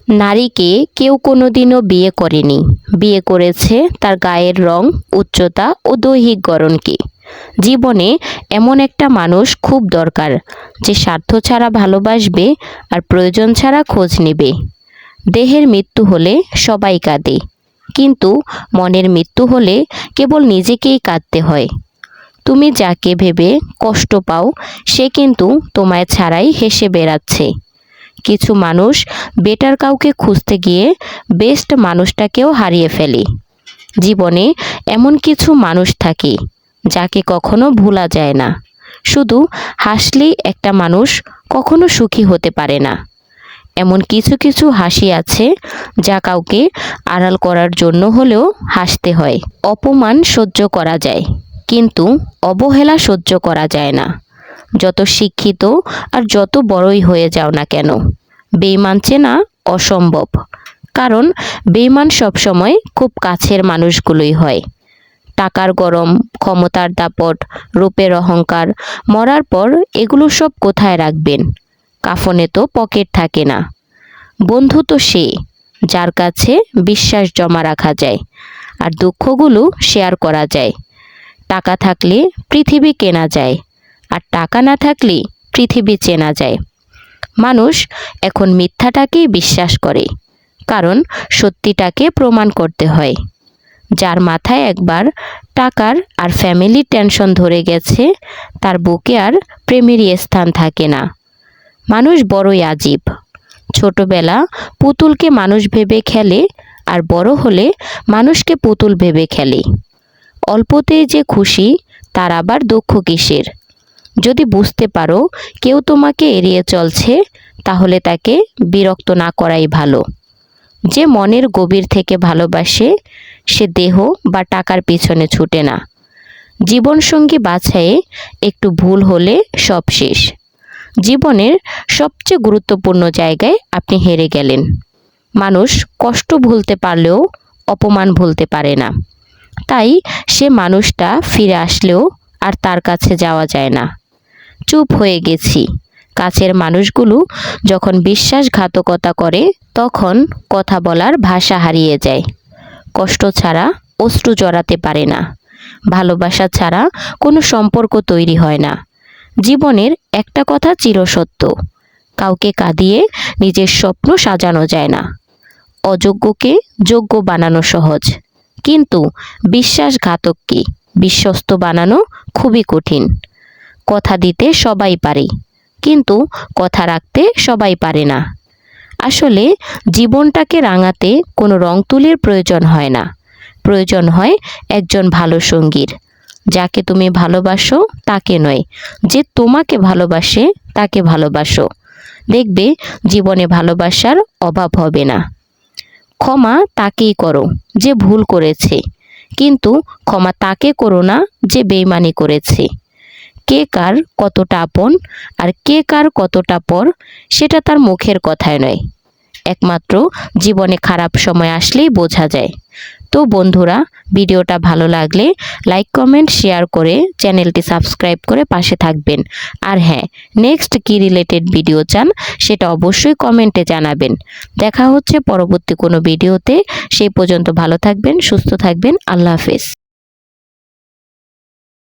নারীকে কেউ কোনোদিনও বিয়ে করেনি, বিয়ে করেছে তার গায়ের রং, উচ্চতা ও দৈহিক গড়নকে। জীবনে এমন একটা মানুষ খুব দরকার যে স্বার্থ ছাড়া ভালোবাসবে আর প্রয়োজন ছাড়া খোঁজ নেবে। দেহের মৃত্যু হলে সবাই কাঁদে, কিন্তু মনের মৃত্যু হলে কেবল নিজেকেই কাঁদতে হয়। তুমি যাকে ভেবে কষ্ট পাও সে কিন্তু তোমায় ছাড়াই হেসে বেড়াচ্ছে। কিছু মানুষ বেটার কাউকে খুঁজতে গিয়ে বেস্ট মানুষটাকেও হারিয়ে ফেলে। জীবনে এমন কিছু মানুষ থাকে যাকে কখনো ভোলা যায় না। শুধু হাসলেই একটা মানুষ কখনো সুখী হতে পারে না। এমন কিছু কিছু হাসি আছে যা কাউকে আড়াল করার জন্য হলেও হাসতে হয়। অপমান সহ্য করা যায়, কিন্তু অবহেলা সহ্য করা যায় না। যত শিক্ষিত আর যত বড়ই হয়ে যাও না কেন, বেঈমান চেনা অসম্ভব। কারণ বেঈমান সবসময় খুব কাছের মানুষগুলোই হয়। টাকার গরম, ক্ষমতার দাপট, রূপের অহংকার, মরার পর এগুলো সব কোথায় রাখবেন? কাফনে তো পকেট থাকে না। বন্ধু তো সে যার কাছে বিশ্বাস জমা রাখা যায় আর দুঃখগুলো শেয়ার করা যায়। টাকা থাকলে পৃথিবী কেনা যায়, আর টাকা না থাকলে পৃথিবী চেনা যায়। মানুষ এখন মিথ্যাটাকেই বিশ্বাস করে, কারণ সত্যিটাকে প্রমাণ করতে হয়। যার মাথায় একবার টাকার আর ফ্যামিলির টেনশন ধরে গেছে, তার বুকে আর প্রেমেরই স্থান থাকে না। মানুষ বড়ই আজীব। ছোটবেলা পুতুলকে মানুষ ভেবে খেলে, আর বড় হলে মানুষকে পুতুল ভেবে খেলে। অল্পতেই যে খুশি, তার আবার দুঃখ কিসের? যদি বুঝতে পারো কেউ তোমাকে এড়িয়ে চলছে, তাহলে তাকে বিরক্ত না করাই ভালো। যে মনের গভীর থেকে ভালোবাসে, সে দেহ বা টাকার পিছনে ছুটে না। জীবনসঙ্গী বাছাইয়ে একটু ভুল হলে সব শেষ। জীবনের সবচেয়ে গুরুত্বপূর্ণ জায়গায় আপনি হেরে গেলেন। মানুষ কষ্ট ভুলতে পারলেও অপমান ভুলতে পারে না। তাই সে মানুষটা ফিরে আসলেও আর তার কাছে যাওয়া যায় না। চুপ হয়ে গেছি। কাছের মানুষগুলো যখন বিশ্বাসঘাতকতা করে, তখন কথা বলার ভাষা হারিয়ে যায়। কষ্ট ছাড়া অশ্রু জড়াতে পারে না। ভালোবাসা ছাড়া কোনো সম্পর্ক তৈরি হয় না। জীবনের একটা কথা চিরসত্য, কাউকে কাঁদিয়ে নিজের স্বপ্ন সাজানো যায় না। অযোগ্যকে যোগ্য বানানো সহজ, কিন্তু বিশ্বাসঘাতককে বিশ্বস্ত বানানো খুবই কঠিন। কথা দিতে সবাই পারে, কিন্তু কথা রাখতে সবাই পারে না। আসলে জীবনটাকে রাঙাতে কোনো রং তুলির প্রয়োজন হয় না। প্রয়োজন হয় একজন ভালো সঙ্গীর। যাকে তুমি ভালোবাসো তাকে নয়, যে তোমাকে ভালোবাসে তাকে ভালোবাসো। দেখবে জীবনে ভালোবাসার অভাব হবে না। ক্ষমা তাকেই করো যে ভুল করেছে, কিন্তু ক্ষমা তাকে করো না যে বেইমানি করেছে। কে কার কতটা আপন আর কে কার কতটা পর, সেটা তার মুখের কথায় নয়, একমাত্র জীবনে খারাপ সময় আসলেই বোঝা যায়। তো বন্ধুরা, ভিডিওটা ভালো লাগলে লাইক, কমেন্ট, শেয়ার করে চ্যানেলটি সাবস্ক্রাইব করে পাশে থাকবেন। আর হ্যাঁ, নেক্সট কি রিলেটেড ভিডিও চান সেটা অবশ্যই কমেন্টে জানাবেন। দেখা হচ্ছে পরবর্তী কোনো ভিডিওতে। সেই পর্যন্ত ভালো থাকবেন, সুস্থ থাকবেন। আল্লাহ হাফেজ।